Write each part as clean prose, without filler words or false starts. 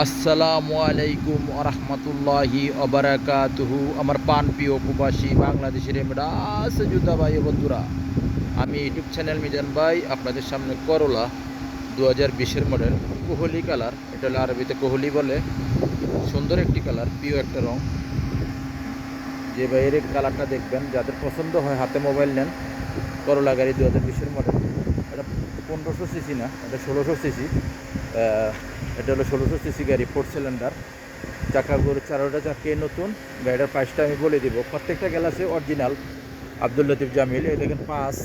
আসসালামু আলাইকুম আরহামতুল্লাহি অবরাকাতুহু। আমার প্রিয় প্রবাসী বাংলাদেশের এমরাস যোদ্ধা ভাই ও বন্ধুরা, আমি ইউটিউব চ্যানেল মিজান ভাই আপনাদের সামনে করলা 2020-এর মডেল কোহলি কালার, এটা হলো আরবিতে কোহলি বলে। সুন্দর একটি কালার, প্রিয় একটা রং। যে ভাইয়ের কালারটা দেখবেন, যাদের পছন্দ হয় হাতে মোবাইল নেন। করলা গাড়ি 2020-এর মডেল, এটা 1500 সিসি না, এটা 1600 সিসি। এটা হলো 1600 সিসি গাড়ি, 4 সিলিন্ডার। চাকাগুলো 4টা চাকে নতুন। গাড়িটার প্রাইসটা আমি বলে দিব। প্রত্যেকটা গ্লাসে অরিজিনাল আব্দুল লতিফ জামিল। এই দেখেন 5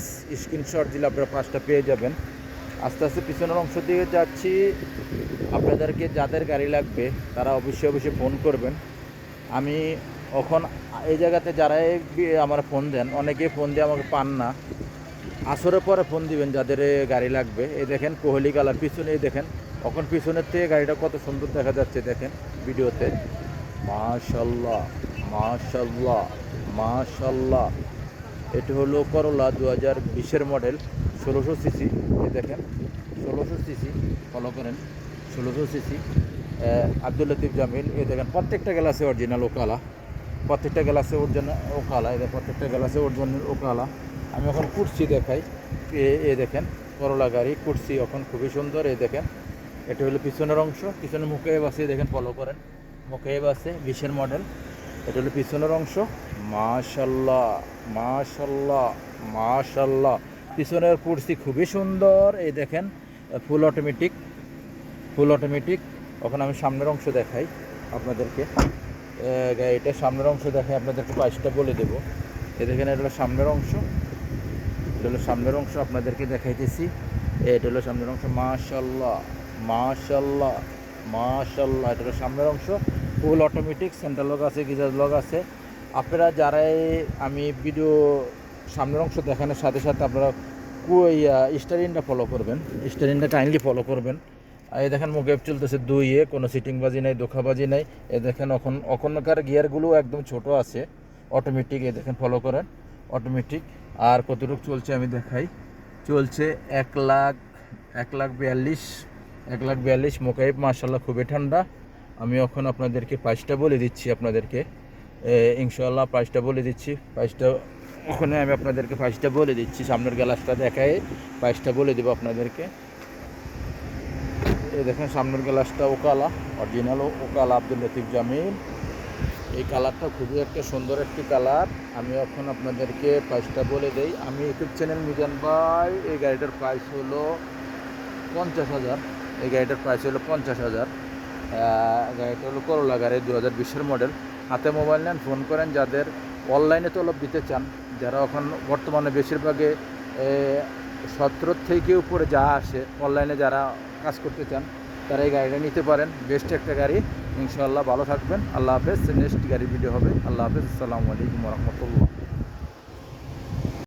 স্ক্রিনশট দিলে আপনারা 5টা পেয়ে যাবেন। আস্তে আস্তে পিছনের অংশ দিয়ে যাচ্ছি। আপনাদেরকে যাদের গাড়ি লাগবে তারা অবশ্যই ফোন করবেন। আমি এখন এই জায়গাতে যারাই আমার ফোন দেন, অনেকেই ফোন দিয়ে আমাকে পান না। আসরের পরে ফোন দিবেন যাদের গাড়ি লাগবে। এই দেখেন কোহলি কালার, পিছনে দেখেন এখন পিছনের থেকে গাড়িটা কত সুন্দর দেখা যাচ্ছে দেখেন ভিডিওতে। মাশাল্লাহ মাশাল্লাহ মাশাল্লাহ। এটি হলো করলা 2020-এর মডেল, 1600 সিসি। এই দেখেন 1600 সিসি, ফলো করেন 1600 সিসি। আব্দুল লতিফ জামিল। এই দেখেন প্রত্যেকটা গ্লাসে অরিজিনাল ওকালা, প্রত্যেকটা গ্লাসে অরিজিনাল ওকালা। এই প্রত্যেকটা গ্লাসে অরিজিনাল ওকালা। আমি এখন কুর্সি দেখাই। এ দেখেন করলা গাড়ি কুর্সি এখন খুবই সুন্দর। এই দেখেন এটা হলো পিছনের অংশ, পিছনে মুকেব আছে, দেখেন ফলো করেন, মুকেব আছে 20-এর মডেল। এটা হলো পিছনের অংশ। মাশাল্লাহ মাশাল্লাহ মাশাল্লাহ। পিছনের কুর্সি খুবই সুন্দর। এই দেখেন ফুল অটোমেটিক, ফুল অটোমেটিক। এখন আমি সামনের অংশ দেখাই আপনাদেরকে। এটা সামনের অংশ দেখাই আপনাদেরকে, প্রাইসটা বলে দেবো। এই দেখেন এটা হলো সামনের অংশ, এটা হলো সামনের অংশ আপনাদেরকে দেখাইতেছি। এটা হলো সামনের অংশ। মাশাল্লাহ মাশাল্লাহ মাশাল্লাহ। এটা হলো সামনের অংশ, ফুল অটোমেটিক। সেন্টার লক আছে, গিজার লক আছে। আপনারা যারাই আমি ভিডিও সামনের অংশ দেখানোর সাথে সাথে আপনারা স্টারিনটা ফলো করবেন, স্টারিনটা কাইন্ডলি ফলো করবেন। এই দেখেন মুকেব চলতেছে 2-এ, কোনো সিটিংবাজি নাই, ধোকাবাজি নাই। এই দেখেন এখনকার গিয়ারগুলো একদম ছোট আছে, অটোমেটিক। এই দেখেন ফলো করেন, অটোমেটিক। আর কতটুকু চলছে আমি দেখাই। চলছে 1,42,000 মোকাইব। মাশাল্লাহ খুবই ঠান্ডা। আমি এখন আপনাদেরকে প্রাইসটা বলে দিচ্ছি, আপনাদেরকে ইনশাআল্লাহ প্রাইসটা বলে দিচ্ছি। প্রাইসটা ওখানে আমি আপনাদেরকে প্রাইসটা বলে দিচ্ছি। সামনের গ্লাসটা দেখায় প্রাইসটা বলে দেবো আপনাদেরকে। এই দেখেন সামনের গ্লাসটা ওকালা, অরিজিনাল ওকালা আব্দুল লতিফ জামিল। এই কালারটা খুবই একটা সুন্দর একটি কালার। আমি এখন আপনাদেরকে প্রাইসটা বলে দেই। আমি ইউটিউব চ্যানেল মিজান ভাই। এই গাড়িটার প্রাইস হলো 50,000। এই গাড়িটার প্রাইস হলো 50,000। গাড়িটা হলো করলা গাড়ি 2020-এর মডেল। হাতে মোবাইল নেন, ফোন করেন। যাদের অনলাইনে তলব দিতে চান, যারা এখন বর্তমানে বেশিরভাগে 17 থেকে উপরে যা আসে অনলাইনে, যারা কাজ করতে চান তারা এই গাড়িটা নিতে পারেন। বেস্ট একটা গাড়ি ইনশাআল্লাহ। ভালো থাকবেন, আল্লাহ হাফেজ। নেক্সট গাড়ি ভিডিও হবে। আল্লাহ হাফেজ, আসসালামু আলাইকুম রহমতুল্লাহ।